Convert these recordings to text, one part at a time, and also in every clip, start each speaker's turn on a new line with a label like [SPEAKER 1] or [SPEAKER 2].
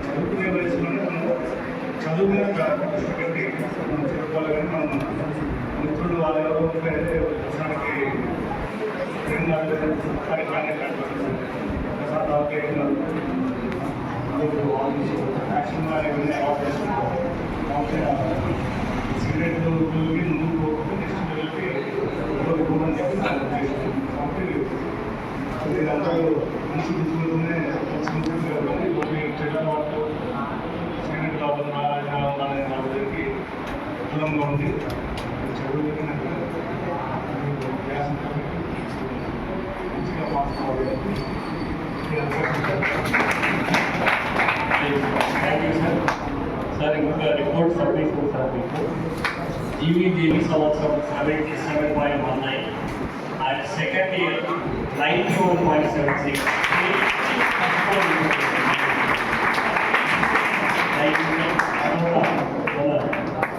[SPEAKER 1] చదువుకునే వయసులోనే మనం చదువు మీద దృష్టి పెట్టి మనం చదువుకోవాలి. కానీ మనం మిత్రులు వాళ్ళ ఎవరో ఉంటే దర్శనానికి యాక్షన్ సిగరెట్ ముందుకు పోకుండా నెక్స్ట్ లెవెల్కి పోమని చెప్పి కాబట్టి అందరూ మంచి తీసుకుంటూనే చెడ్డ వాళ్ళు సిగరెట్ లోపల వాళ్ళకి దూరంగా ఉంది. చదువులకి మంచిగా పాస్ కావాలి.
[SPEAKER 2] Thank you sir. సార్ ఇంకొక రిపోర్ట్ సబ్మిట్ సార్ మీకు జీవీ సంవత్సరం 77.19 and second year 91.76.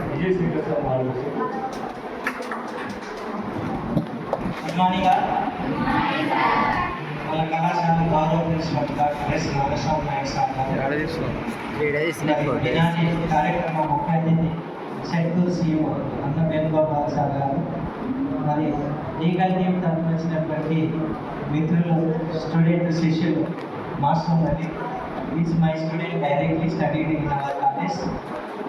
[SPEAKER 2] Vijay Srikar sir వాళ్ళు
[SPEAKER 3] గుడ్ మార్నింగ్ మన కళాశాల గౌరవ principal doctor S Nagaswamy Nayak sir కార్యక్రమ ముఖ్య అతిథి సెంట్రల్ CEO అన్న వేణుగోపాల్ సార్ గారు, మరి లీగల్ టీమ్ తరఫున వచ్చినటువంటి మిత్రులు, స్టూడెంట్, శిష్యులు, మాస్టర్ మరి is my student directly studied in our college,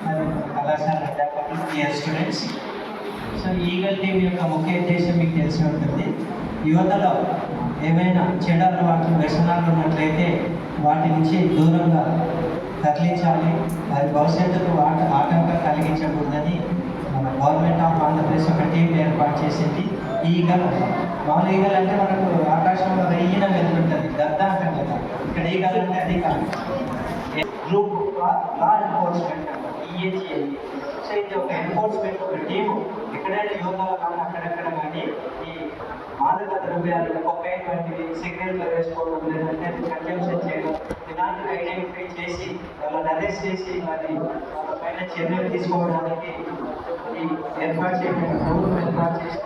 [SPEAKER 3] మరి కళాశాల అధ్యాపకులు, dear students. So eagle team యొక్క ముఖ్య ఉద్దేశం మీకు తెలిసి ఉంటుంది. యువతలో ఏవైనా చెడు అలవాట్లు, వ్యసనాలు ఉన్నట్లయితే వాటి నుంచి దూరంగా తరలించాలి. అది భవిష్యత్తుకు ఆటంకం కలిగించకూడదని మన గవర్నమెంట్ ఆఫ్ ఆంధ్రప్రదేశ్ ఒక టీం ఏర్పాటు చేసింది. ఈగల్ మామూలు ఈగల్ అంటే మనకు ఆకాశంలో రెయ్యిన వెళ్తుంటుంది, గద్ద అంటాం కదా. ఇక్కడ ఈగల్ అంటే అది కాదు. Group law enforcement EHA. So ఇది ఒక ఎన్ఫోర్స్మెంట్, ఒక టీము. ఎక్కడైనా యువతలో కానీ అక్కడెక్కడ కానీ ఈ మాదక ద్రవ్యాలు, కొకైన్ వంటివి సిగరెట్లు వేసుకోవడం, లేదంటే కన్జంప్షన్ చేయడం, ఇలాంటివి ఐడెంటిఫై చేసి వాళ్ళని అరెస్ట్ చేసి మరి వాళ్ళ పైన చర్యలు తీసుకోవడానికి ఈ ఏర్పాటు చేసిన ప్రభుత్వం ఏర్పాటు చేసిన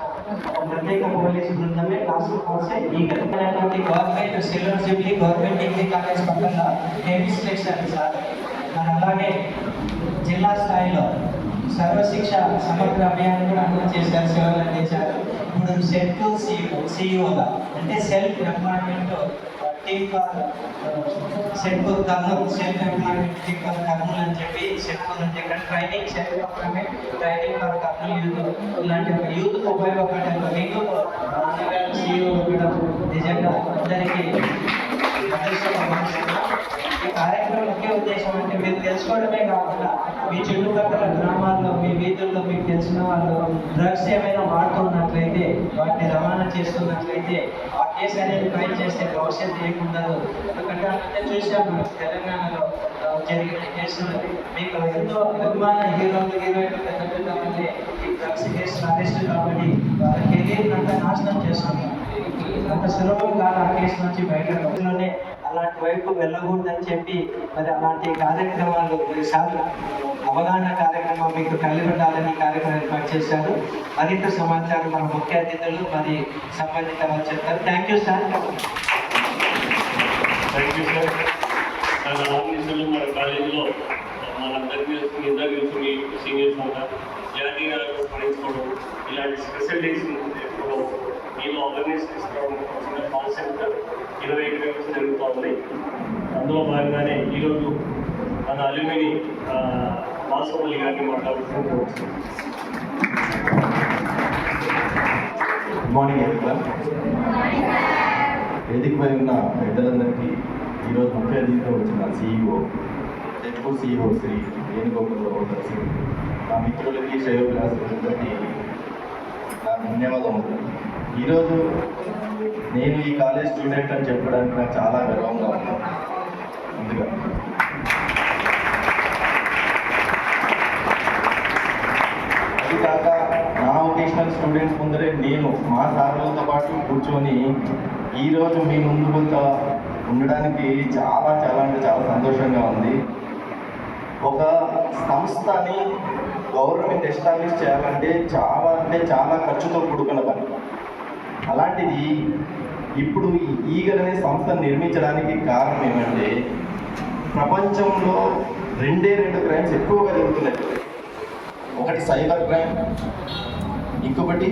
[SPEAKER 3] ప్రత్యేక పోలీసు బృందమే task force Eagle. Government silver jubilee government degree college పక్కన హెమిస్ట్రేషన్ సార్. మరి అలాగే జిల్లా స్థాయిలో సర్వశిక్ష సమగ్ర అభియాన్ కూడా అమలు చేశారు, సేవలు అందించారు. ఇప్పుడు సెంట్రల్ CEO అంటే self employment team for central Kurnool, self employment team for Kurnool అని చెప్పి సెంట్రల్ అంటే ఇక్కడ training, self employment training for Kurnool youth ఇలాంటి యూత్కు ఉపయోగపడే మీకు CEO కూడా నిజంగా అందరికీ ఈ కార్యక్రమం ముఖ్య ఉద్దేశం అంటే మీరు తెలుసుకోవడమే కాకుండా మీ చుట్టుపక్కల గ్రామాల్లో, మీ వీధుల్లో మీకు తెలిసిన వాళ్ళు డ్రగ్స్ ఏమైనా వాడుతున్నట్లయితే, వాటిని రవాణా చేస్తున్నట్లయితే ఆ కేసు అనేది ఫైల్ చేస్తే భవిష్యత్తు ఏముండదు. ఎందుకంటే అంటే చూసాము తెలంగాణలో జరిగిన కేసులు. మీకు ఎంతో అభిమాన హీరోయిన్లు పెద్ద పెద్ద మంది ఈ డ్రగ్స్ కేసులు అరెస్ట్ కాబట్టి వాళ్ళ కెరీర్ అంతా నాశనం చేస్తున్నారు. అంత సులభం కాదు ఆ కేసు నుంచి బయటలోనే అలాంటి వైపు వెళ్ళకూడదని చెప్పి మరి అలాంటి కార్యక్రమాలు కొన్నిసార్లు అవగాహన కార్యక్రమం మీకు కలిగొట్టాలని కార్యక్రమం ఏర్పాటు చేశారు. మరింత సమాచారం మన ముఖ్య అతిథులు మరి సంబంధిత వాళ్ళు చెప్తారు. Thank you sir.
[SPEAKER 2] Thank you sir. ఆఫీసులు మన కాలేజీలో మనందరికీ ఇంటర్వ్యూస్ సీనియర్స్ ఉంటారు, జాతీయ పడించుకోవడం, ఇలాంటి స్పెషల్ డేస్ చేసుకోవడం, మీలో అవేర్నెస్ తీసుకోవడం చిన్న కాన్సెప్ట్ 25 మెంబర్స్ జరుగుతూ ఉంది. అందులో భాగంగానే ఈరోజు మన అల్యూమిని వాసవల్లి గారిని మాట్లాడుకుంటూ
[SPEAKER 4] గుడ్ మార్నింగ్ ఎవరివన్. వేదికపై ఉన్న పెద్దలందరికీ ఈరోజు ముఖ్య అతిథిగా వచ్చిన CEO శ్రీ వేణుగోపాల్ సింగ్, నా మిత్రులకి శ్రేయోభిలాసులందరికీ నా ధన్యవాదం ఉంటుంది. ఈరోజు నేను ఈ కాలేజ్ స్టూడెంట్ అని చెప్పడానికి నాకు చాలా గర్వంగా ఉంది. ముందుగా అది కాక నా వొకేషనల్ స్టూడెంట్స్ ముందరే నేను మా సార్లతో పాటు కూర్చొని ఈరోజు మీ ముందు ఉండడానికి చాలా చాలా అంటే చాలా సంతోషంగా ఉంది. ఒక సంస్థని గవర్నమెంట్ ఎస్టాబ్లిష్ చేయాలంటే చాలా ఖర్చుతో కూడుకున్న పని. అలాంటిది ఇప్పుడు ఈ ఈగల్ అనే సంస్థను నిర్మించడానికి కారణం ఏమంటే ప్రపంచంలో రెండు క్రైమ్స్ ఎక్కువగా జరుగుతున్నాయి. ఒకటి సైబర్ క్రైమ్, ఇంకొకటి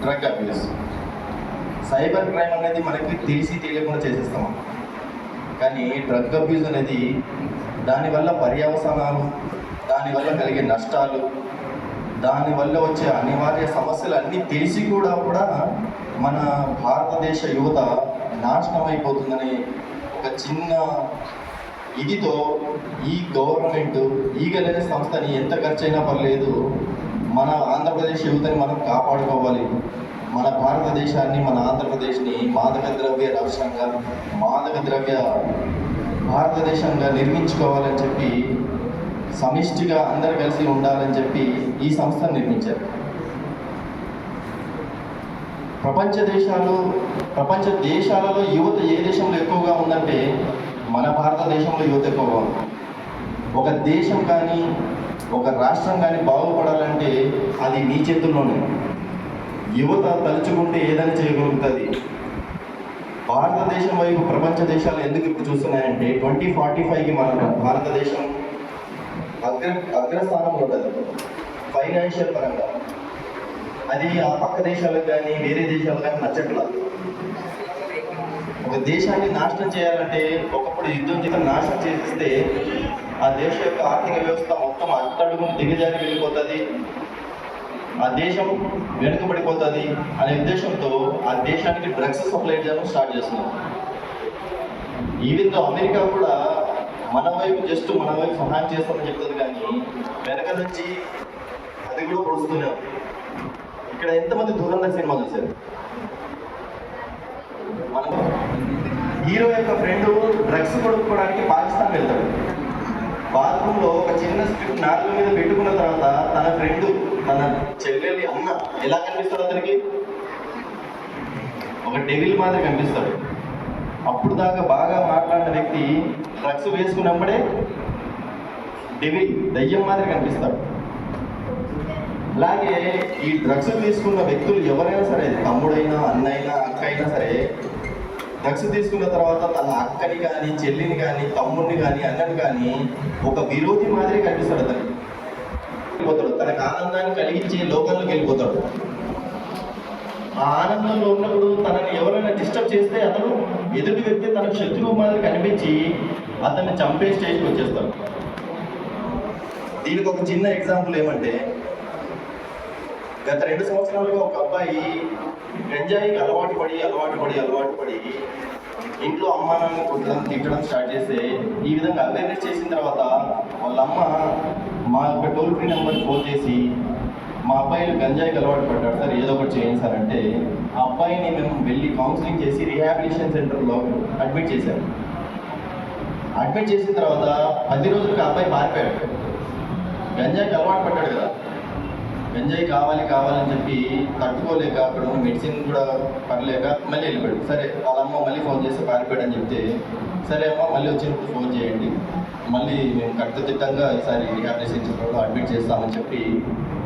[SPEAKER 4] డ్రగ్ అబ్యూస్. సైబర్ క్రైమ్ అనేది మనకి తెలియకుండా చేసేస్తాం, కానీ డ్రగ్ అబ్యూస్ అనేది దానివల్ల పర్యవసానాలు, దానివల్ల కలిగే నష్టాలు, దానివల్ల వచ్చే అనివార్య సమస్యలు అన్నీ తెలిసి కూడా మన భారతదేశ యువత నాశనం అయిపోతుందనే ఒక చిన్న ఇదితో ఈ గవర్నమెంట్ ఈగల్ అనే సంస్థని ఎంత ఖర్చైనా పర్లేదు మన ఆంధ్రప్రదేశ్ యువతని మనం కాపాడుకోవాలి, మన భారతదేశాన్ని, మన ఆంధ్రప్రదేశ్ని మాదక ద్రవ్య రాష్ట్రంగా, మాదక ద్రవ్య భారతదేశంగా నిర్మించుకోవాలని చెప్పి, సమిష్టిగా అందరు కలిసి ఉండాలని చెప్పి ఈ సంస్థను నిర్మించారు. ప్రపంచ దేశాలలో యువత ఏ దేశంలో ఎక్కువగా ఉందంటే మన భారతదేశంలో యువత ఎక్కువగా ఉంది. ఒక దేశం కానీ ఒక రాష్ట్రం కానీ బాగుపడాలంటే అది నీ చేతుల్లోనే. యువత తలుచుకుంటే ఏదైనా చేయగలుగుతుంది. భారతదేశం వైపు ప్రపంచ దేశాలు ఎందుకు ఇప్పుడు చూస్తున్నాయంటే 2045కి మన భారతదేశం అగ్రస్థానంలో ఉంటుంది ఫైనాన్షియల్ పరంగా. అది ఆ పక్క దేశాలకు కానీ వేరే దేశాలకు కానీ నచ్చట్లా. ఒక దేశాన్ని నాశనం చేయాలంటే ఒకప్పుడు యుద్ధం చేత నాశనం చేస్తే ఆ దేశ యొక్క ఆర్థిక వ్యవస్థ మొత్తం అట్టడుగును దిగజారి వెళ్ళిపోతుంది, ఆ దేశం వెనుకబడిపోతుంది అనే ఉద్దేశంతో ఆ దేశానికి డ్రగ్స్ సప్లై చేయడం స్టార్ట్ చేస్తున్నారు. ఈవెన్ అమెరికా కూడా మన వైపు సహాయం చేస్తామని చెప్తుంది, కానీ వెనక నుంచి అది కూడా పొడుస్తున్నాం. ఇక్కడ ఎంతమంది దూరంగా సినిమా చూశారు? మనం హీరో యొక్క ఫ్రెండ్ డ్రగ్స్ కొనుక్కోవడానికి పాకిస్తాన్ వెళ్తాడు. బాత్రూంలో ఒక చిన్న స్ట్రిప్ నాలుగు మీద పెట్టుకున్న తర్వాత తన ఫ్రెండ్, తన చెల్లెలి అన్న ఎలా కనిపిస్తాడు? అతనికి ఒక డెవిల్ మాదిరి కనిపిస్తాడు. అప్పుడు దాకా బాగా మాట్లాడిన వ్యక్తి డ్రగ్స్ వేసుకున్నప్పుడే డెవిల్, దయ్యం మాదిరి కనిపిస్తాడు. అలాగే ఈ డ్రగ్స్ తీసుకున్న వ్యక్తులు ఎవరైనా సరే, తమ్ముడైనా, అన్నైనా, అక్క అయినా సరే, డ్రగ్స్ తీసుకున్న తర్వాత తన అక్కని కానీ, చెల్లిని కానీ, తమ్ముడిని కానీ, అన్నని కానీ ఒక విరోధి మాదిరి కనిపిస్తాడు. అతనికి వెళ్ళిపోతాడు, తనకు ఆనందాన్ని కలిగించే లోకంలోకి వెళ్ళిపోతాడు. ఆ ఆనందంలో ఉన్నప్పుడు తనని ఎవరైనా డిస్టర్బ్ చేస్తే అతను ఎదుటి వ్యక్తి తనకు శత్రువు మాదిరి కనిపించి అతన్ని చంపే స్టేజ్కి వచ్చేస్తాడు. దీనికి ఒక చిన్న ఎగ్జాంపుల్ ఏమంటే, గత 2 సంవత్సరాలుగా ఒక అబ్బాయి గంజాయికి అలవాటు పడి ఇంట్లో అమ్మ నాన్న కొట్టడం, తిట్టడం స్టార్ట్ చేస్తే, ఈ విధంగా అవేర్నెస్ చేసిన తర్వాత వాళ్ళ అమ్మ మా యొక్క టోల్ ఫ్రీ నెంబర్కి ఫోన్ చేసి, మా అబ్బాయిలు గంజాయికి అలవాటు పడ్డాడు సార్, ఏదో ఒకటి చేయండి సార్ అంటే, ఆ అబ్బాయిని మేము వెళ్ళి కౌన్సిలింగ్ చేసి రిహాబిలిటేషన్ సెంటర్లో అడ్మిట్ చేశారు. అడ్మిట్ చేసిన తర్వాత 10 రోజులకి ఆ అబ్బాయి పారిపోయాడు. గంజాయికి అలవాటు పడ్డాడు కదా, గంజాయి కావాలని చెప్పి తట్టుకోలేక అక్కడ ఉన్న మెడిసిన్ కూడా పడలేక మళ్ళీ వెళ్ళిపోయాడు. సరే, వాళ్ళ అమ్మ మళ్ళీ ఫోన్ చేసి పారిపోయాడు అని చెప్తే, సరే అమ్మ మళ్ళీ వచ్చినప్పుడు ఫోన్ చేయండి, మళ్ళీ మేము కట్టుదిట్టంగా ఈసారి రిహాబిలిటేషన్ సెంటర్లో అడ్మిట్ చేస్తామని చెప్పి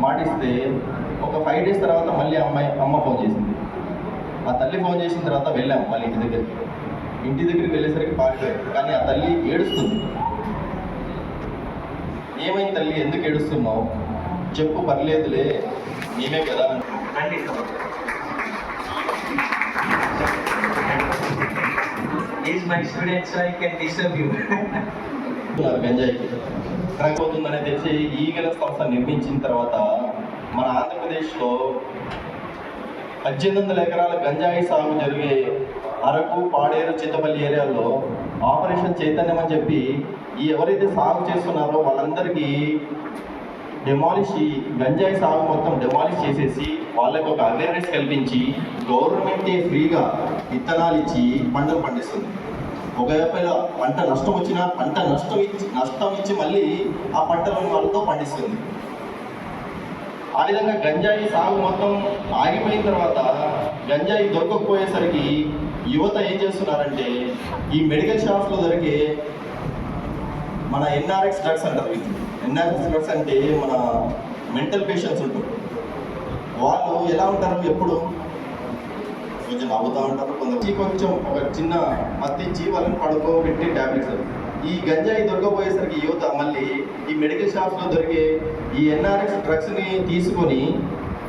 [SPEAKER 4] మాటిస్తే, ఒక 5 డేస్ తర్వాత మళ్ళీ అమ్మ ఫోన్ చేసింది. ఆ తల్లి ఫోన్ చేసిన తర్వాత వెళ్ళాము మళ్ళీ ఇంటి దగ్గరికి వెళ్ళేసరికి పారిపోయాడు. కానీ ఆ తల్లి ఏడుస్తుంది. ఏమైంది తల్లి, ఎందుకు ఏడుస్తున్నావు? చెప్పు, పర్లేదులే, మేమే కదా. గంజాయికి ట్రక్ అవుతుందని తెలిసి ఈగల సంస్థ నిర్మించిన తర్వాత మన ఆంధ్రప్రదేశ్లో 1800 ఎకరాల గంజాయి సాగు జరిగే అరకు, పాడేరు, చింతపల్లి ఏరియాలో ఆపరేషన్ చైతన్యం అని చెప్పి ఈ ఎవరైతే సాగు చేస్తున్నారో వాళ్ళందరికీ గంజాయి సాగు మొత్తం డెమాలిష్ చేసేసి వాళ్ళకి ఒక అవేర్నెస్ కల్పించి గవర్నమెంటే ఫ్రీగా విత్తనాలు ఇచ్చి పంటలు పండిస్తుంది. ఒకవేళ పంట నష్టం వచ్చినా పంట నష్టం ఇచ్చి మళ్ళీ ఆ పంటలను వాళ్ళతో పండిస్తుంది. ఆ విధంగా గంజాయి సాగు మొత్తం ఆగిపోయిన తర్వాత గంజాయి దొరకకపోయేసరికి యువత ఏం చేస్తున్నారంటే, ఈ మెడికల్ షాప్స్లో దొరికే మన ఎన్ఆర్ఎక్స్ డ్రగ్స్ అంటారు. ఎన్ఆర్ఎక్స్ డ్రగ్స్ అంటే మన మెంటల్ పేషెంట్స్ ఉంటారు. వాళ్ళు ఎలా ఉంటారు, ఎప్పుడు కొంచెం నవ్వుతూ ఉంటారు, కొంచెం ఒక చిన్న మత్తిచ్చి వాళ్ళని పడుకోబెట్టి ట్యాబ్లెట్స్. ఈ గంజాయి దొరకపోయేసరికి యువత మళ్ళీ ఈ మెడికల్ షాప్స్లో దొరికే ఈ ఎన్ఆర్ఎక్స్ డ్రగ్స్ని తీసుకొని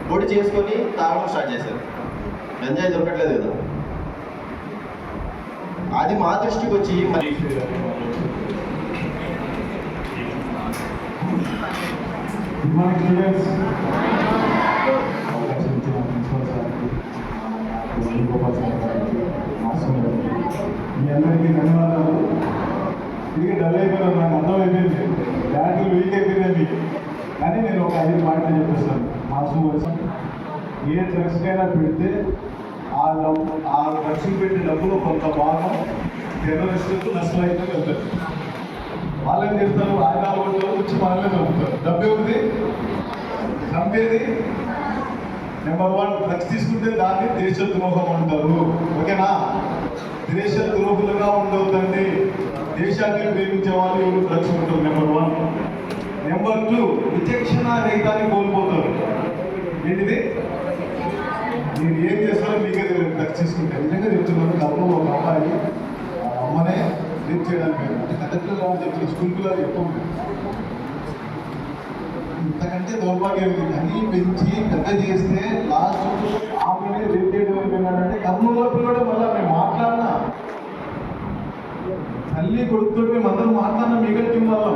[SPEAKER 4] పొడి చేసుకొని తాగడం స్టార్ట్ చేశారు. గంజాయి దొరకట్లేదు కదా, అది మా దృష్టికి వచ్చి మరి
[SPEAKER 1] మీ అందరికీ ధన్యవాదాలు. ఇది డల్ అయిపోయినారు, నాకు అర్థమైపోయింది, బ్యాటరీ వీక్ అయిపోయింది. కానీ నేను ఒక 5 మాటలు చెప్పేస్తాను. మాసం వచ్చి ఏ డ్రగ్స్కైనా పెడితే ఆ డ్రగ్స్ పెట్టే డబ్బులు కొంత భాగం టెర్రరిస్టులకు నష్టమైతే వెళ్తారు. వాళ్ళు ఏం చేస్తారు, ఆయుధాలు కొట్టారు, వచ్చి మనల్ని చంపుతారు. డబ్బు ఉంది చంపేది. నెంబర్ 1, డ్రగ్స్ తీసుకుంటే దాన్ని దేశద్రోహం అంటారు. ఓకేనా? దేశద్రోహులుగా ఉండవద్దండి. దేశాన్ని ప్రేమించే వాళ్ళు ఎవరు డ్రగ్స్ ఉంటారు. నెంబర్ 1. నెంబర్ 2, విచక్షణ రహితాన్ని కోల్పోతారు. ఏంటిది? మీరు ఏం చేస్తారో మీకే తెలియదు. డ్రగ్స్ తీసుకుంటే నిజంగా చెప్తున్నాను. డబ్బు ఒక అమ్మాయి అమ్మనే రేప్ చేయడానికి అంటే కథలు కావాలి చెప్తుంది, స్కూల్ పిల్లలు చెప్పండి. ఇంతకంటే దౌర్భాగ్యం ఇది. అన్నీ పెంచి పెద్ద చేస్తే లాస్ట్ ఆమెనే రేప్ చేయడం అయిపోయినాడంటే కర్నూలులో పిల్లడే. మళ్ళీ మేము మాట్లాడినా తల్లి కొడుకుతో మేము అందరం మాట్లాడినా మిగతా టీం వల్ల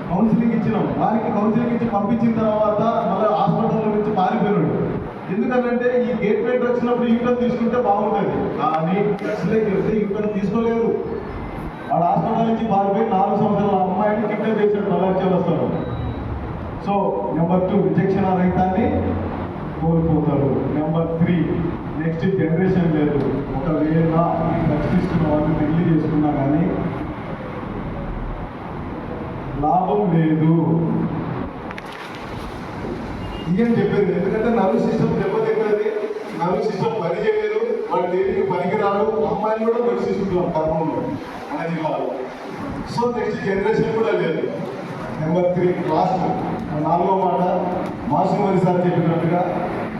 [SPEAKER 1] కౌన్సిలింగ్ ఇచ్చినాం. వారికి కౌన్సిలింగ్ ఇచ్చి పంపించిన తర్వాత మళ్ళీ హాస్పిటల్లో నుంచి పారిపోయినాడు. ఎందుకంటే ఈ గేట్ వెయిట్ వచ్చినప్పుడు యూటర్న్ తీసుకుంటే బాగుంటుంది, కానీ డ్రగ్స్లోకి వెళ్తే యూటర్న్ తీసుకోలేదు. వాడు హాస్పిటల్ నుంచి పారిపోయి 4 సంవత్సరాల అమ్మాయిని కిడ్నాప్ చేశాడు. మళ్ళీ వస్తారు. సో నెంబర్ 2, విచక్షణ రహితాన్ని కోల్పోతారు. నెంబర్ 3, నెక్స్ట్ జనరేషన్ లేదు. ఒకవేళ డ్రగ్స్ తీసుకున్న వాళ్ళు పెళ్లి చేసుకున్నా కానీ లాభం లేదు. ఇదేం చెప్పేది, ఎందుకంటే నర్వ్ సిస్టమ్ దెబ్బతిన్నది, నర్వ్ సిస్టమ్ పని చేయలేదు, వాడు దేనికి పనికిరాడు. అమ్మాయిలు కూడా డ్రగ్స్ తీసుకుంటున్నాం కర్మంలో మన జిల్లాలో. సో నెక్స్ట్ జనరేషన్ కూడా లేదు. నెంబర్ 3, లాస్ట్ 4వ మాట, మాసుమరి సార్ చెప్పినట్టుగా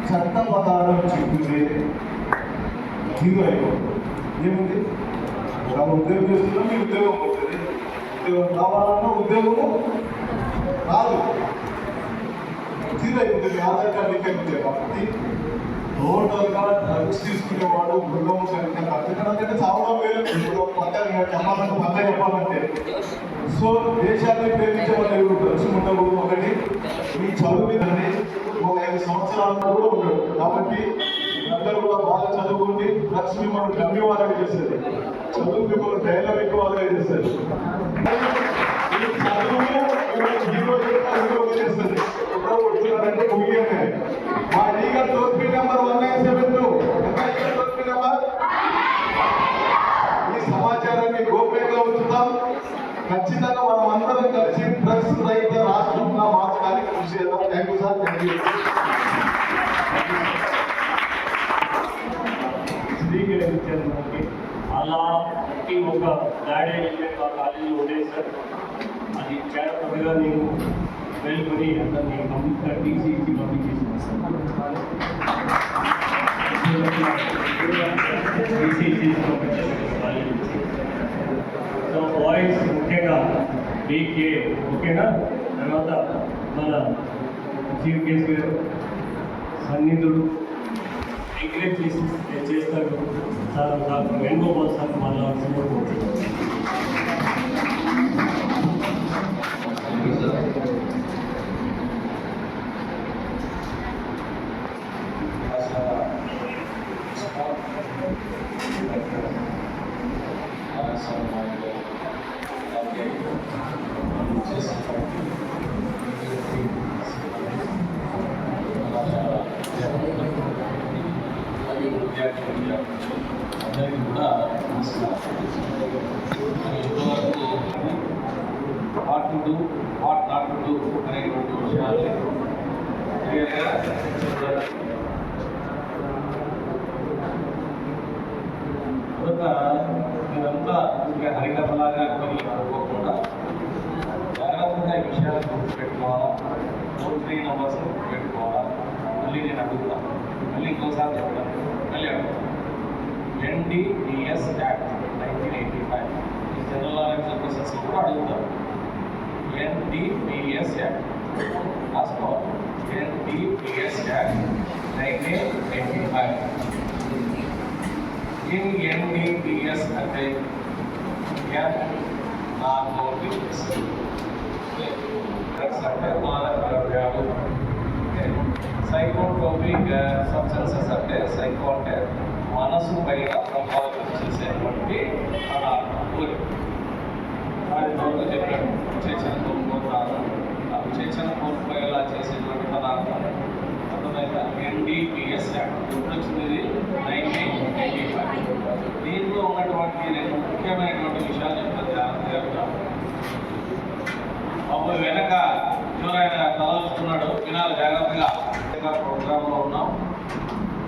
[SPEAKER 1] చట్ట ప్రకారం చెప్పింది హీరో అయిపోతుంది. ఏముంది, ఒక ఉద్యోగం చేస్తున్నా మీ ఉద్యోగం అవుతుంది. ఉద్యోగం కావాలన్నా ఉద్యోగము రాదు, హీరో అయిపోతుంది. ఆధార్ కార్డు లింక్ కాబట్టి టోటల్గా డ్రగ్స్ తీసుకునేవాడు మృగము కంటే బతకడం చావడం వేరు. ఇప్పుడు చెప్పాలంటే పక్క చెప్పాలంటే సో దేశాన్ని ప్రేమించే వాళ్ళు ఎవరు డ్రగ్స్ ఉండకూడదు. ఒకటి మీ చదువు మీదండి ఒక 5 సంవత్సరాలు కూడా ఉండదు. కాబట్టి అందరూ కూడా బాగా చదువుకుంది. డ్రగ్స్ మిమ్మల్ని గమ్మి వాళ్ళగా చేస్తుంది, చదువు మిమ్మల్ని డైనమిక్ వాళ్ళగా చేస్తుంది. చదువు చేస్తుంది. ఎప్పుడో కొడుతున్నారంటే ముగియనే. మా లీగల్ టోల్ ఫ్రీ నెంబర్ 1972. ఎంత లీగల్ టోల్ ఫ్రీ నెంబర్? ఈ సమాచారాన్ని గోప్యంగా ఉంచుతాం. ఖచ్చితంగా మనం అందరం కలిసి డ్రగ్స్ రహిత రాష్ట్రంగా మార్చడానికి కృషి చేద్దాం. Thank you sir. Thank you.
[SPEAKER 2] శ్రీకరించడానికి అలాంటి ఒక గాడి ఎలిమెంట్ ఆ కాలేజీలో ఉండేది సార్. అది చాలా త్వరగా నేను వెళ్ళుకొని అందరినీ కంప్లీట్గా టీసీ ఇచ్చి పంపించేసాను సార్. టీసీ ఇచ్చి పంపించేసాను కాలేజీ నుంచి. సో బాయ్స్ ముఖ్యంగా బీకే ఓకేనా. తర్వాత మన చీఫ్ గెస్ట్ గారు సన్నిధుడు ఎంకరేజ్ చేస్తారు సార్. నాకు వేణుగోపాల్ సార్ వాళ్ళ సపోర్ట్.
[SPEAKER 5] అందరికీ కూడా నమస్కారం. ఇంతవరకు what to do, what not to do అనేటువంటి విషయాలు క్లియర్గా కనుక మీరంతా హరికథలాగా కొన్ని అనుకోకుండా జాగ్రత్తగా ఈ విషయాలను గుర్తుపెట్టుకోవాలా. టోల్ ఫ్రీ నెంబర్స్ గుర్తుపెట్టుకోవాలా. మళ్ళీ నేను అడుగుతాను, మళ్ళీ ఇంకోసారి చెప్పడం మళ్ళీ NDPS Act 1985 ఈ జనరల్ నాలెడ్జ్ క్వశ్చన్స్ కూడా అడుగుతారు. NDPS Act రాసుకోవాలి. NDPS Act 1985. In NDPS అంటే నార్కోటిక్స్ డ్రగ్స్ అంటే మాదక ద్రవ్యాలు. సైకోట్రోపిక్ సబ్స్టెన్సెస్ అంటే సైకో అంటే మనసు పైన ప్రభావితం చేసేటువంటి పదార్థాలు. వారి నోట్లో చెప్పాడు విచేచన కోల్పోతారు. ఆ విచేచన కోల్పోయేలా చేసేటువంటి పదార్థాలు. అర్థమైందా? NDPS యాక్ట్ ఎప్పుడు వచ్చింది? 1985. దీంట్లో ఉన్నటువంటి రెండు ముఖ్యమైనటువంటి విషయాలు చెప్తాను జాగ్రత్తగా. బాబు వెనక ఎవరైనా తలచుకున్నాడు వినాలి జాగ్రత్తగా. ప్రోగ్రాంలో ఉన్నాం.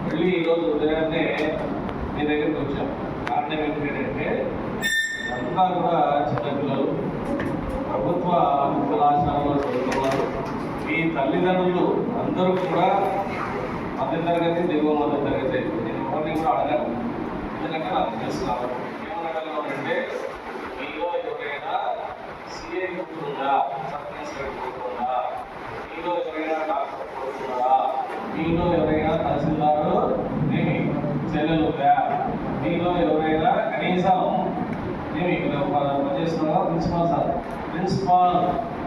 [SPEAKER 5] మళ్ళీ ఈరోజు ఉదయాన్నే మీ దగ్గరికి వచ్చాం. కారణం ఏంటంటే అంతా కూడా చిన్నపిల్లలు ప్రభుత్వ కళాశాలలో చదువుతున్నారు. ఈ తల్లిదండ్రులు అందరూ కూడా మధ్య తరగతి దిగువ మధ్య తరగతి. నేను ఎవరిని కూడా అడగను, ఎందుకంటే నాకు తెలుసు కాబట్టి. ఏమని అడగలంటే మీలో ఎవరైనా CA ఉంటుందా, సబ్ ఇన్స్పెక్టర్ ఉంటుందా, మీలో ఎవరైనా డాక్టర్ ఉంటుందా, మీలో ఎవరైనా తహసీల్దారు నేను చెల్లెలు ఉందా, మీలో ఎవరైనా కనీసం నేను ఇక్కడ పనిచేస్తున్నా ప్రిన్సిపాల్ సార్, ప్రిన్సిపాల్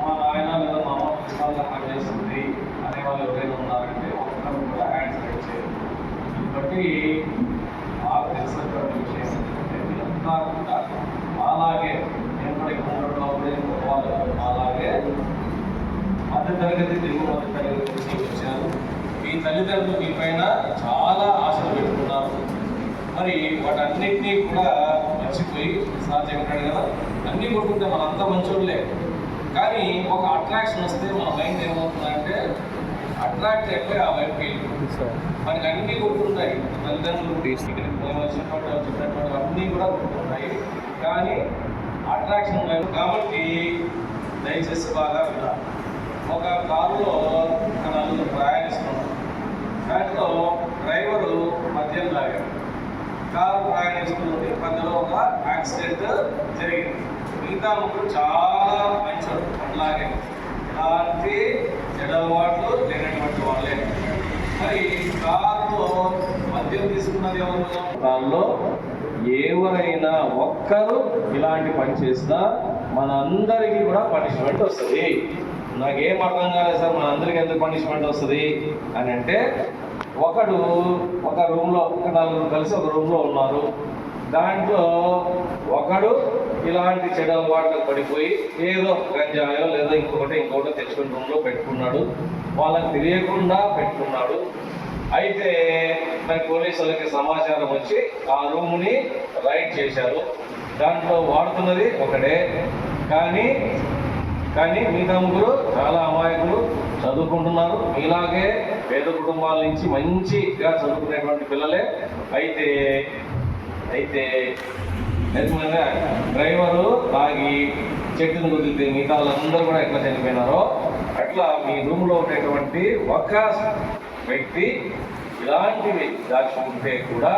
[SPEAKER 5] మా నాయన లేదా మా అమ్మ ప్రిన్సిపాల్గా పనిచేస్తుంది అనే వాళ్ళు ఎవరైనా ఉన్నారంటే ఒక్కరు కూడా ఆన్సర్ ఇచ్చేది. బట్టి మాకు తెలిసినటువంటి విషయం ఏంటంటే వీళ్ళంతా కూడా అలాగే ఎప్పటికి ఉండడంలో వాళ్ళు అలాగే మధ్య తరగతి దిగువ మధ్య తరగతి నుంచి వచ్చారు. మీ తల్లిదండ్రులు మీ పైన చాలా ఆశలు పెట్టుకున్నారు. మరి వాటన్నిటినీ కూడా మర్చిపోయి సార్ చెప్పాడు కదా, అన్నీ కొట్టుకుంటే మనంతా మంచోళ్ళే. కానీ ఒక అట్రాక్షన్ వస్తే మన మైండ్ ఏమవుతుందంటే అట్రాక్ట్ అయిపోయి ఆ వైపుకి మనకి అన్నీ కొట్టుకుంటాయి. తల్లిదండ్రులు వచ్చినటువంటి అన్నీ కూడా కొట్టుకుంటాయి. కానీ అట్రాక్షన్ వైపు కాబట్టి దయచేసి బాగా వినాలి. ఒక కారులో నలుగురు ప్రయాణిస్తున్నారు. దాంట్లో డ్రైవరు మద్యం తాగాడు. కారు ప్రయాణిస్తుంది, మధ్యలో ఒక యాక్సిడెంట్ జరిగింది. మిగతా ముగ్గురు చాలా మంచోడు, అట్లాగే ఎలాంటి చెడవాట్లు లేనటువంటి వాళ్ళే. మరి కారులో మద్యం తీసుకున్నది ఎవరు? కారులో ఎవరైనా ఒక్కరు ఇలాంటి పని చేసినా మనందరికీ కూడా పనిష్మెంట్ వస్తుంది. నాకేం అర్థం కాలేదు సార్, మనందరికీ ఎందుకు పనిష్మెంట్ వస్తుంది అని అంటే, ఒకడు ఒక రూమ్లో నలుగురు కలిసి ఒక రూమ్లో ఉన్నారు. దాంట్లో ఒకడు ఇలాంటి చెడు అలవాట్లకు పడిపోయి ఏదో గంజాయో లేదా ఇంకొకటో తెచ్చుకుని రూమ్లో పెట్టుకున్నాడు. వాళ్ళకి తెలియకుండా పెట్టుకున్నాడు. అయితే మరి పోలీసులకి సమాచారం వచ్చి ఆ రూమ్ని రైడ్ చేశారు. దాంట్లో వాడుతున్నది ఒకడే. కానీ మిగతా ముగ్గురు చాలా అమాయకులు, చదువుకుంటున్నారు. ఇలాగే పేద కుటుంబాల నుంచి మంచిగా చదువుకునేటువంటి పిల్లలే. అయితే డ్రైవరు తాగి చెట్టును కుదిరితే మిగతా వాళ్ళందరూ కూడా ఎట్లా చనిపోయినారో అట్లా మీ రూమ్లో ఉండేటువంటి ఒక వ్యక్తి ఇలాంటివి దాచుకుంటే కూడా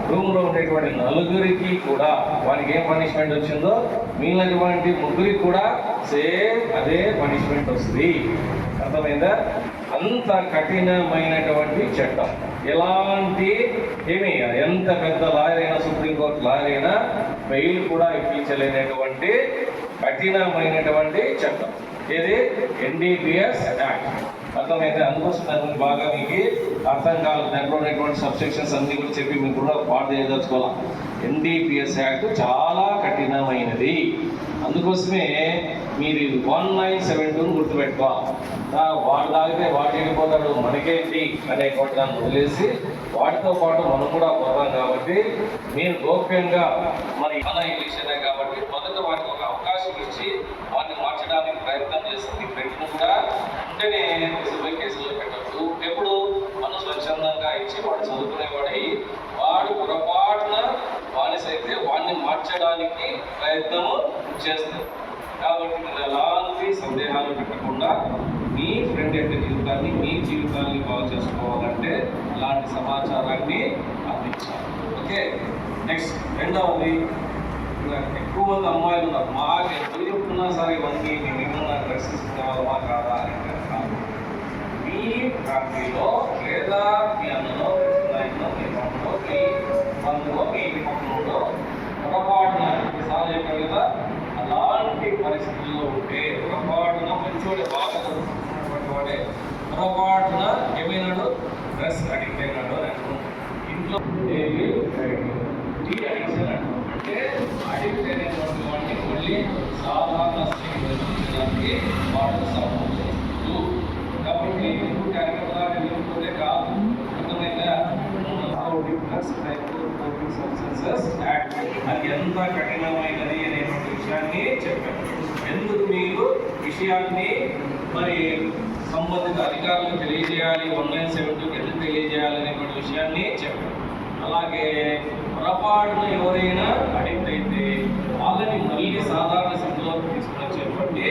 [SPEAKER 5] రూమ్లో ఉండేటువంటి నలుగురికి కూడా వారికి ఏం పనిష్మెంట్ వచ్చిందో మిగిలినటువంటి ముగ్గురికి కూడా సేమ్ అదే పనిష్మెంట్ వస్తుంది. అర్థమైందా? అంత కఠినమైనటువంటి చట్టం. ఎలాంటి ఎంత పెద్ద లాయర్ అయినా, సుప్రీంకోర్టు లాయర్ అయినా బెయిల్ కూడా ఇప్పించలేనటువంటి కఠినమైనటువంటి చట్టం. ఇది NDPS యాక్ట్. అర్థమైతే అందుకోసం దాని బాగా మీకు అర్థం కావాలి. దాంట్లో ఉన్నటువంటి సబ్సెక్షన్స్ అన్ని కూడా చెప్పి మీకు కూడా పాటు చేయదలుచుకోవాలి. NDPS యాక్ట్ చాలా కఠినమైనది. అందుకోసమే మీరు 1972 గుర్తుపెట్టుకోవాలి. వాడు తాగితే వాడు చెడిపోతాడు, మనకేంటి అనేటువంటి దాన్ని వదిలేసి వాటితో పాటు మనం కూడా పోతాం. కాబట్టి మీరు గోప్యంగా మన విషయమే కాబట్టి మొదట వాటికి ఒక అవకాశం ఇచ్చి వాటిని మార్చడానికి ప్రయత్నం చేస్తే మీ ఫ్రెండ్ను కూడా వెంటనే కేసుల్లో పెట్టద్దు. ఎప్పుడు మనం స్వచ్ఛందంగా ఇచ్చి వాడు చదువుకునేవాడై వాడు పొరపాటున బానిసైతే వాడిని మార్చడానికి ప్రయత్నం చేస్తారు. కాబట్టి మీరు ఎలాంటి సందేహాలు పెట్టకుండా మీ ఫ్రెండ్ యొక్క జీవితాన్ని, మీ జీవితాన్ని బాగు చేసుకోవాలంటే ఇలాంటి సమాచారాన్ని అందించాలి. ఓకే, నెక్స్ట్ రెండవది, ఎక్కువ మంది అమ్మాయిలు ఉన్నారు, మాకు ఎంత చెప్తున్నా సరే ఇవన్నీ మేము ఏమన్నా డ్రెస్ ఇస్తున్నామా కాదా అని కాదు. మీ ఫ్యామిలీలో లేదా మీ అన్నలో మీ తమ్ముడో మీ బంధువో మీ పక్కనలో పొరపాటున సార్ చెప్పారు కదా, అలాంటి పరిస్థితుల్లో ఉంటే పొరపాటున మంచోడే బాగా చదువుతున్నటువంటి వాడే పొరపాటున ఏమైనాడు డ్రెస్ అడిక్ట్ అయినాడు అని అనుకుంటాం. ఇంట్లో అడిక్షన్ అంటే అడిక్ట్ అయినటువంటి వాడిని మళ్ళీ సాధారణ స్థితికి వాడు సపోర్ట్ చేస్తూ కాబట్టి వెళ్ళిపోతే కాదు. అర్థమైందా? అది ఎంత కఠినమైనది అనేటువంటి విషయాన్ని చెప్పాను. ఎందుకు మీరు విషయాన్ని మరి సంబంధిత అధికారులకు తెలియజేయాలి, 1972 ఎందుకు తెలియజేయాలి అనేటువంటి విషయాన్ని చెప్పాను. అలాగే పొరపాటున ఎవరైనా అడిక్ట్ అయితే వాళ్ళని మళ్ళీ సాధారణ స్థితిలోకి తీసుకొచ్చేటువంటి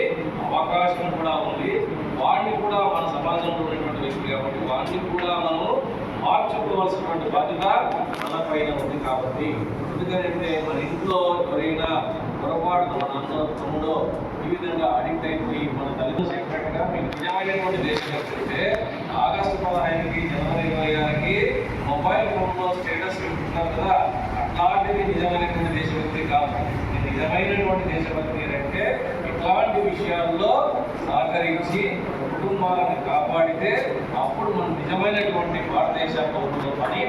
[SPEAKER 5] అవకాశం కూడా ఉంది. వాడిని కూడా మన సమాజంలో ఉన్నటువంటి వ్యక్తి కాబట్టి వాడిని కూడా మనం మార్చుకోవాల్సినటువంటి బాధ్యత మన పైన ఉంది. కాబట్టి ఎందుకంటే మన ఇంట్లో ఎవరైనా పొరపాటు మన అన్న తమ్ముడో ఈ విధంగా అడిక్ట్ అయిపోయి మన తల్లిదండ్రులు చెప్పినట్టుగా మీకు నిజమైనటువంటి దేశభక్తి అంటే ఆగస్టు 15కి జనవరి 26కి మొబైల్ ఫోన్లో స్టేటస్ పెట్టుకుంటారు కదా, అట్లాంటిది నిజమైనటువంటి దేశభక్తి కాదు. నిజమైనటువంటి దేశభక్తి అంటే ఇట్లాంటి విషయాల్లో సహకరించి కుటుంబాలను కాపాడితే అప్పుడు మనం నిజమైనటువంటి భారతదేశ పౌరులు పని.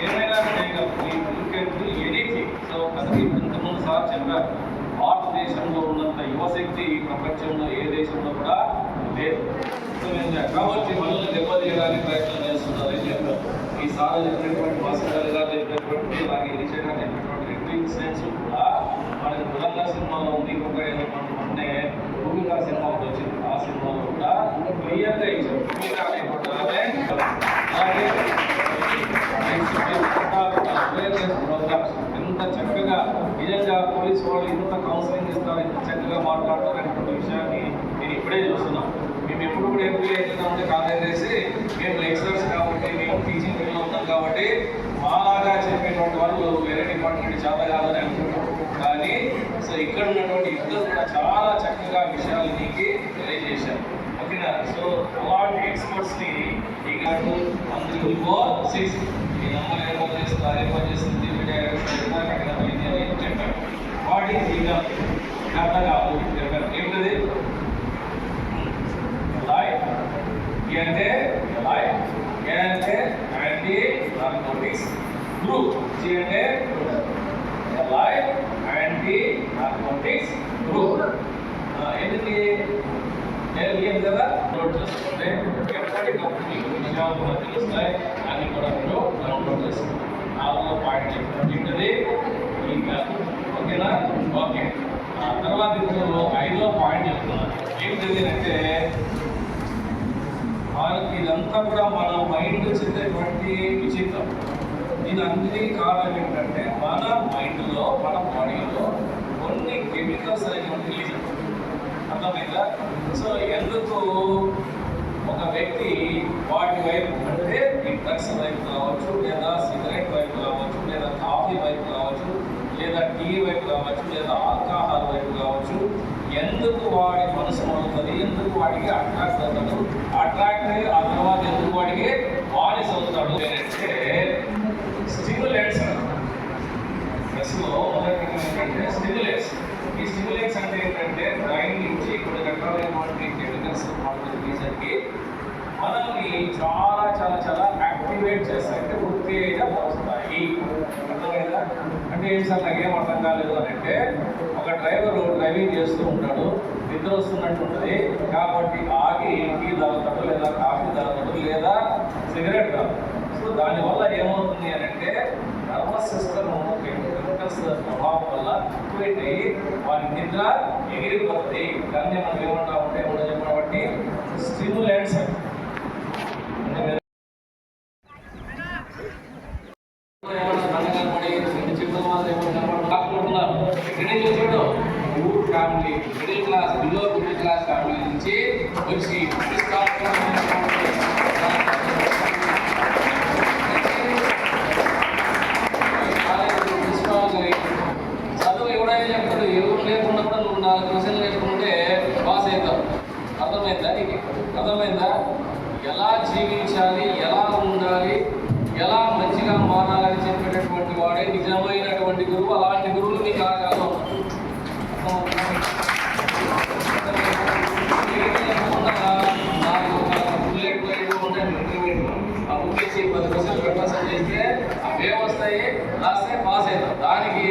[SPEAKER 5] ఏమైనా ఎనీథింగ్. సో కదండి, ఇంతకుముందు సార్ చెప్పారు, భారతదేశంలో ఉన్నంత యువశక్తి ఈ ప్రపంచంలో ఏ దేశంలో కూడా లేదు. కాబట్టి మనల్ని దెబ్బతీయడానికి ప్రయత్నం చేస్తున్నారు అని చెప్పారు. ఈ సార్ చెప్పినటువంటి మాస్టర్ గారు చెప్పినటువంటి అలాగే రిచర్డ్ గారు చెప్పినటువంటి రెండు ఇన్సిడెంట్స్ కూడా మనకి బృహంగా సినిమాలో ఉంది. ఇంకొక అంటే భూమిగా సినిమా ఒకటి వచ్చింది, ఆ సినిమాలో కూడా క్లియర్గా ఇచ్చారు. అలాగే ప్రోగ్రామ్స్ ఎంత చక్కగా నిజంగా పోలీసు వాళ్ళు ఇంత కౌన్సిలింగ్ ఇస్తారు, ఎంత చక్కగా మాట్లాడతారు అనేటువంటి విషయాన్ని నేను ఇప్పుడే చూస్తున్నాను. మేము ఎప్పుడు కూడా ఎంపీ అవుతున్నామంటే కాలేజ్ వేసి మేము లెక్చరర్స్ కాబట్టి మేము టీచింగ్ ఫీల్డ్లో ఉన్నాం కాబట్టి మాలాగా చెప్పేటువంటి వాళ్ళు వేరే డిపార్ట్మెంట్ చాలా కాదని అనుకుంటాం. కానీ సో ఇక్కడ ఉన్నటువంటి ఇద్దరు కూడా చాలా చక్కగా విషయాలు నీకు తెలియజేశారు. ఓకేనా? సో అలాంటి ఎక్స్పర్ట్స్ని ఈ గారు అందరూ 6 ఈ నమ్మలు ఏ పని చేస్తారు, ఏ పని చేస్తుంది అని చెప్పారు. వాటి ఇంకా అర్థం కాదు చెప్పారు. ఏమిటది? లైఫ్ అంటే లైఫ్, ఏ అంటే యాంటీ నార్కోటిక్స్, గ్రూప్ జీ అంటే లైఫ్ యాంటీ నార్కోటిక్స్ గ్రూప్. ఎందుకు ఏం కదా నోట్ చేసుకుంటే ఎప్పటికప్పుడు విషయాలు కూడా తెలుస్తాయి. అన్ని కూడా మీరు డౌన్లోడ్ చేసుకుంటారు. 4వ పాయింట్ చెప్తుంది ఇంకా. ఓకేనా? ఓకే. తర్వాత ఇప్పుడు 5వ పాయింట్ చెప్తున్నాను. ఏంటిది అంటే మనకి ఇదంతా కూడా మన మైండ్ చెందేటువంటి విచిత్రం. దీని అన్నిటికీ కారణం ఏంటంటే మన మైండ్లో మన బాడీలో కొన్ని కెమికల్స్ అనేవి రిలీజ్ అవుతాయి. అర్థమైందా? సో ఎందుకు ఒక వ్యక్తి వాటి వైపు అంటే ఈ డ్రగ్స్ వైపు కావచ్చు, లేదా సిగరెట్ వైపు కావచ్చు, లేదా కాఫీ వైపు కావచ్చు, లేదా టీ వైపు కావచ్చు, లేదా ఆల్కహాల్ వైపు కావచ్చు, ఎందుకు వాడి మనసు అవుతుంది, ఎందుకు వాడికి అట్రాక్ట్ అవుతాడు, అట్రాక్ట్ అయ్యి ఆ తర్వాత ఎందుకు వాడికి బానిస అవుతాడు అంటే స్టిమ్యులెంట్స్. డ్రగ్స్లో మొదటి ఏంటంటే స్టిమ్యులెంట్స్. ఈ స్టిమ్యులెంట్స్ అంటే ఏంటంటే బ్రైన్ నుంచి కొన్ని రకాలైనటువంటి కెమికల్స్ రీజన్కి మనల్ని చాలా చాలా చాలా యాక్టివేట్ చేస్తాయి, అంటే ఉత్తేజపరుస్తాయి. అర్థమైందా? అంటే ఏం సార్ నాకేం అర్థం కాలేదు అని అంటే, ఒక డ్రైవర్ డ్రైవింగ్ చేస్తూ ఉంటాడు, నిద్ర వస్తున్నట్టు ఉంటుంది కాబట్టి ఆగి టీ తాగుతాడు, లేదా కాఫీ తాగుతాడు, లేదా సిగరెట్ తాగుతాడు. సో దానివల్ల ఏమవుతుంది అని అంటే నర్వస్ సిస్టమ్ కెమికల్స్ ప్రభావం వల్ల యాక్టివేట్ అయ్యి వారి నిద్ర ఎగిరిపోతుంది. దాన్ని మనం ఏమంటామంటే ఎవరు చెప్పినటువంటి stimulants. Family middle class, below middle class family నుంచి వచ్చి అర్థమైందా? ఎలా జీవించాలి, ఎలా ఉండాలి, ఎలా మంచిగా మారాలని చెప్పేటటువంటి వాడే నిజమైనటువంటి గురువు. అలాంటి గురువులు మీకు ఆగాలి. చేసి 10% ప్రకాశం చేస్తే అవే వస్తాయి, రాస్తే పాస్ అవుతాం. దానికి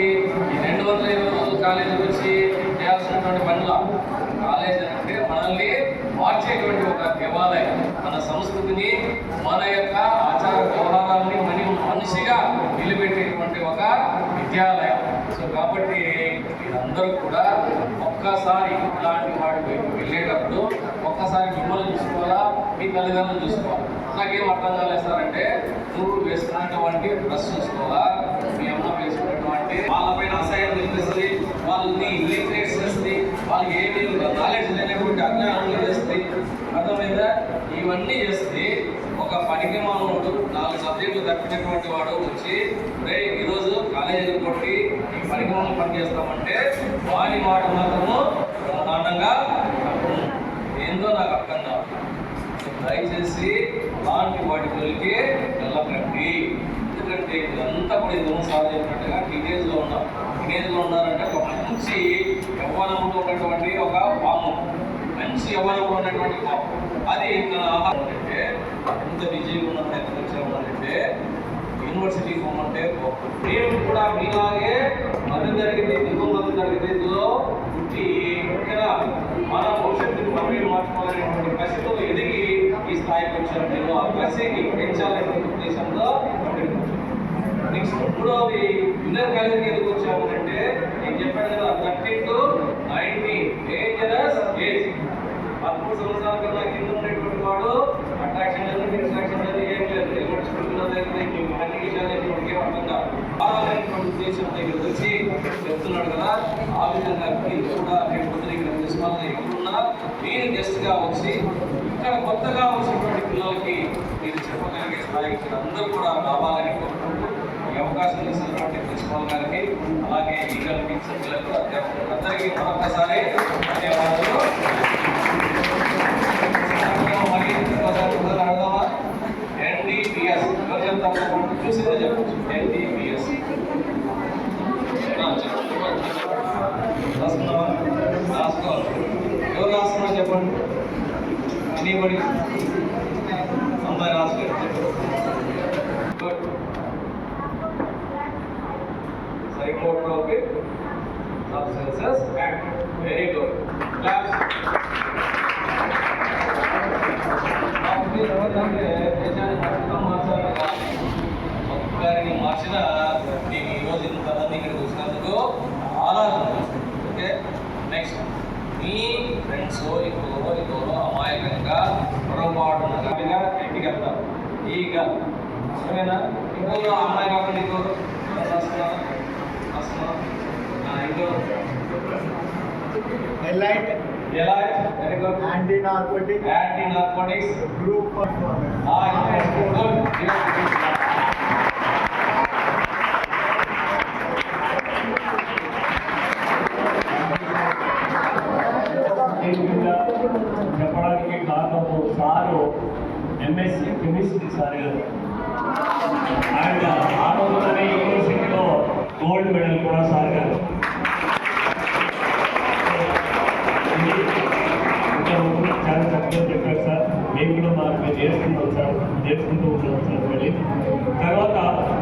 [SPEAKER 5] 220 రోజులు కాలేజీకి వచ్చి చేయాల్సినటువంటి పనుల కాలేజీ అంటే మనల్ని మార్చేటువంటి ఒక దేవాలయం. మన సంస్కృతిని, మన యొక్క ఆచార వ్యవహారాన్ని మనిషిగా నిలబెట్టేటువంటి ఒక విద్యాలయం. సో కాబట్టి మీరందరూ కూడా ఒక్కసారి ఇలాంటి వాటికి వెళ్ళేటప్పుడు ఒక్కసారి మిమ్మల్ని చూసుకోవాలా, మీ తల్లిదండ్రులు చూసుకోవాలి. నాకేం అర్థం కాలేదు సార్ అంటే, నువ్వు వేసుకున్నటువంటి డ్రెస్ చూసుకోవాలా, మీ అమ్మ వేసుకున్నటువంటి వాళ్ళపైన అసహ్యం తెలిపిస్తుంది, వాళ్ళని ఇల్లిటరేట్ చేస్తుంది, వాళ్ళకి ఏమి నాలెడ్జ్ లేనటువంటి అజ్ఞానం చేస్తుంది. అర్థమైందా? ఇవన్నీ చేస్తుంది. ఒక పనికి మానవుడు 4 సబ్జెక్టులు తప్పినటువంటి వాడు వచ్చి ఈరోజు కాలేజీకి కొట్టి ఈ పనికి మనం పని చేస్తామంటే వారి మాట మాత్రము ప్రధానంగా ఏందో నాకు అర్థం కాదు. దయచేసి అలాంటి వాటి గురికి వెళ్ళకండి. ఎందుకంటే ఇదంతా కూడా ఇందులో సార్ చెప్పినట్టుగా టీనేజ్లో ఉన్నాం. టీనేజ్లో ఉన్నారంటే ఒక మంచి యవ్వనంలో ఉన్నటువంటి ఒక పాము, మంచి యవ్వనంలో ఉన్నటువంటి పాము. అది మన ఆహారం అంటే ఎంత బిజీగా ఉన్నప్పుడు ఎంత వచ్చామంటే యూనివర్సిటీకి పోమంటే నేను కూడా మీలాగే మధ్య తరగతి దిగువ మధ్య తరగతిలో పుట్టి మన భవిష్యత్తుకు మనమే మార్చుకోవాలనేటువంటి కసితో ఎదిగి ఈ స్థాయికి వచ్చాను. నేను ఆ కసిని పెంచాలనే ఉద్దేశంలో నెక్స్ట్ మూడవది ఇంటర్ కాలేజీకి ఎందుకు వచ్చామంటే నేను చెప్పాను కదా 30 to 90 డేంజరస్ ఏజ్. 13 సంవత్సరాల కన్నా కింద ఉండేటువంటి వాడు అట్రాక్షన్ లేదు, డిస్ట్రాక్షన్ లేదు, ఏం లేదు. అన్ని విషయాలు ఇప్పటికే అర్థం కాదు. బాగాలేనటువంటి ఉద్దేశం దగ్గర వచ్చి చెప్తున్నాడు కదా, ఆ విధంగా మీరు కూడా రేపు పొద్దున ఇక్కడ తీసుకోవాలని ఎక్కడున్నా మీరు గెస్ట్గా వచ్చి ఇక్కడ కొత్తగా వచ్చినటువంటి పిల్లలకి మీరు చెప్పగలిగే స్థాయికి అందరూ కూడా రావాలని కోరుకుంటూ ఈ అవకాశం ఇచ్చినటువంటి ప్రిన్సిపాల్ గారికి, అలాగే ఈగల్ సభ్యులకు, అధ్యాపకులకు అందరికీ మరొకసారి ధన్యవాదాలు. అడదామా? NDPS చూసిందే చెప్పచ్చు. NDPS రాసుకున్నావా? రాసుకోవాలి. ఎవరు రాసుకున్నా చెప్పండి. ఎనీబడి? అమ్మాయి రాసుకోండి. Good. Psychotropic substances act. Very good. Claps. దేశాన్ని మొత్తం మార్చాలి. ఒక్కరిని మార్చినా నేను ఈరోజు ఇంతమంది ఇక్కడికి వచ్చినందుకు చాలా సంతోషం. ఓకే, నెక్స్ట్ మీ ఫ్రెండ్స్ ఇంకోరో అమాయకంగా పొరపాటుగా ఇంటికి వెళ్తారు. ఈగ సరేనా? ఇంకోరు అమ్మాయి కాకుండా ఇంకోరు యాంటీ-నార్కోటిక్స్ గ్రూప్.
[SPEAKER 2] చెప్పడానికి కారణము సారు MSc కెమిస్ట్రీ సార్ గారు. అండ్ ఆ రోజులోనే యూనివర్సిటీలో గోల్డ్ మెడల్ కూడా సార్ గారు. చాలా చక్కగా చెప్పారు సార్. మేము కూడా మేము చేసుకుంటూ ఉంటాం సార్. మళ్ళీ తర్వాత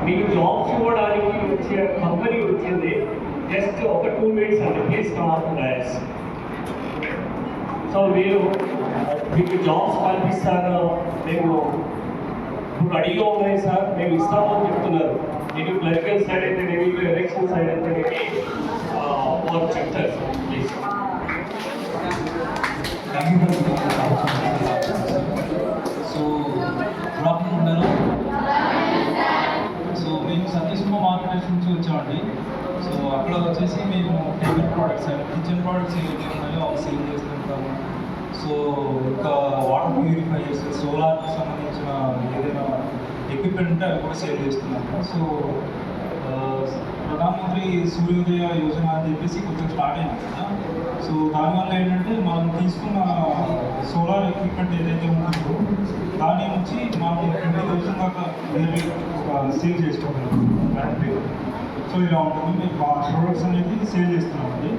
[SPEAKER 2] మీకు జాబ్స్ ఇవ్వడానికి వచ్చే కంపెనీ వచ్చింది జస్ట్ ఒక 2 minutes అండి. Please come of dais. So మీరు మీకు జాబ్స్ కల్పిస్తాను మేము ఇప్పుడు రెడీగా ఉన్నాయి సార్, మేము ఇస్తామని చెప్తున్నారు. మీకు క్లరికల్ సైడ్ అయితే మీకు ఎలక్షన్ సైడ్ అయితే వారు చెప్తారు sir. Please.
[SPEAKER 6] So good afternoon అందరూ. సో మేము సతీష్మ మార్కెట్ నుంచి వచ్చామండి. సో అక్కడ వచ్చేసి మేము table products and kitchen products ఏవైతే ఉన్నాయో అవి సేల్ చేస్తుంటాము. సో ఇంకా వాటర్ ప్యూరిఫైయర్స్, సోలార్కి సంబంధించిన ఏదైనా ఎక్విప్మెంట్ ఉంటే అవి కూడా సేల్ చేస్తున్నాము. సో ప్రధానమంత్రి సూర్యోదయ యోజన అని చెప్పేసి కొంచెం స్టార్ట్ అయింది కదా. సో దానివల్ల ఏంటంటే మనం తీసుకున్న సోలార్ ఎక్విప్మెంట్ ఏదైతే ఉంటుందో దాని నుంచి మనం 20,000 దాకా ఇయర్లీ ఒక సేల్ చేసుకోగలం కరెంట్ బిల్. సో ఇలా ఉంటుంది. మేము ఆ ప్రొడక్ట్స్ అనేది సేల్ చేస్తున్నామండి.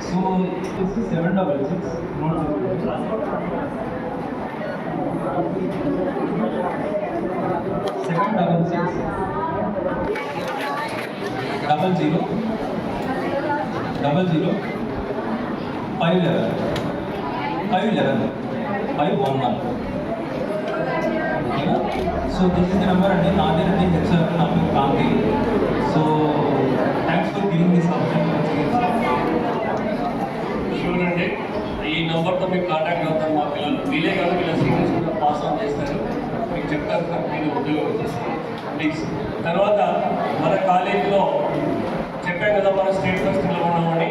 [SPEAKER 6] సో ఇది 766 నోట్ 766 00 00 511 511 ఓకేనా. So this is the number అండి. నాదేనండి హెచ్ఆర్, నా పేరు Kanthi. So thanks for giving this opportunity.
[SPEAKER 2] Sure అండి. ఈ నెంబర్తో మీకు కాంటాక్ట్ అవుతాను. మా పిల్లలు వీలే కాదు, వీళ్ళ సీనియర్స్ కూడా పాస్ ఆన్ చేస్తారు, మీకు చెప్తారు సార్, మీరు ఉద్యోగం చేస్తారు ప్లీజ్. తర్వాత మన కాలేజీలో చెప్పాం కదా, మన స్టేట్ ఫెస్ట్లో ఉన్నామని.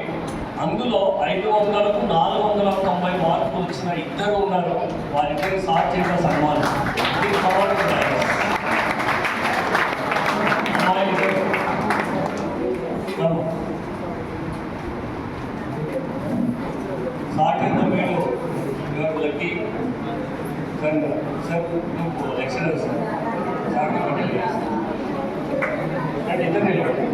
[SPEAKER 2] అందులో 500కు 490 మార్కులు వచ్చిన ఇద్దరు ఉన్నారు. వారిద్దరు సార్ చేసిన సన్మానం. సాకేంద్ర మీరు లక్కీ సార్. సార్ నువ్వు లెక్చరర్ సార్, సార్కి పటేల్ అంటే ఇద్దరు నిలబడి.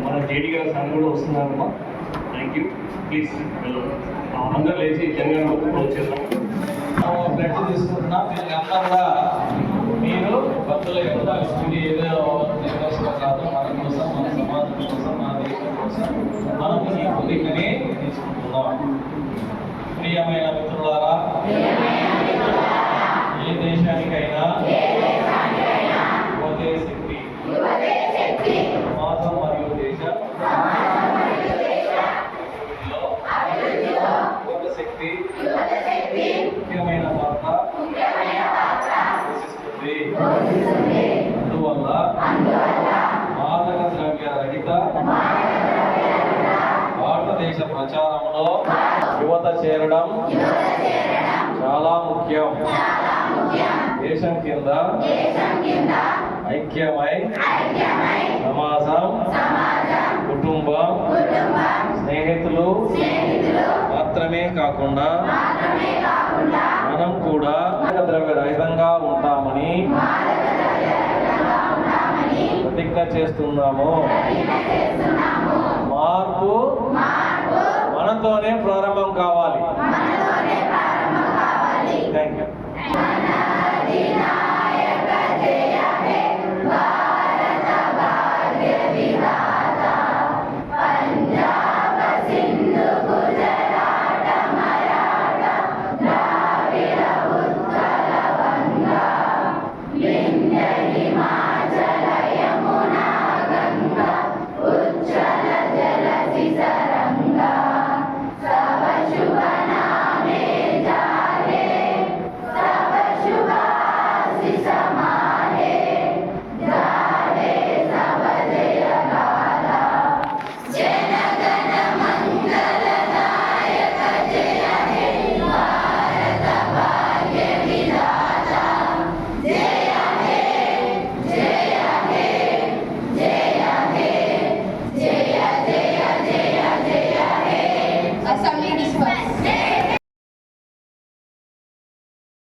[SPEAKER 2] మన జేడీ గారు సార్ కూడా వస్తున్నారమ్మా. Thank you. ప్లీజ్ అందరూ లేచి జనగా క్లోజ్ చేద్దాం.
[SPEAKER 5] బ్లడ్ తీసుకుంటున్నా. మీరు అంతా కూడా మీరు భక్తులు ఎంత ఇది ఏదో కోసం కాదు, మన కోసం, మన సమాజం కోసం, మన దేశం కోసం మనం ఈ పొందికని తీసుకుంటున్నాం. ప్రియమైన మిత్రులారా, ఏ దేశానికైనా యువతే శక్తి. సమాజం మరియు దేశం యువత శక్తి ముఖ్యమైన పాత్ర పోషిస్తుంది. అందువల్ల మాదక ద్రవ్య రహిత భారతదేశ ప్రచారంలో యువత చేరడం చాలా ముఖ్యం. దేశం కింద ఐక్యమై సమాజం, కుటుంబం, స్నేహితులు మాత్రమే కాకుండా మనం కూడా ద్రవ్య రహితంగా ఉంటామని ప్రతిజ్ఞ చేస్తున్నాము.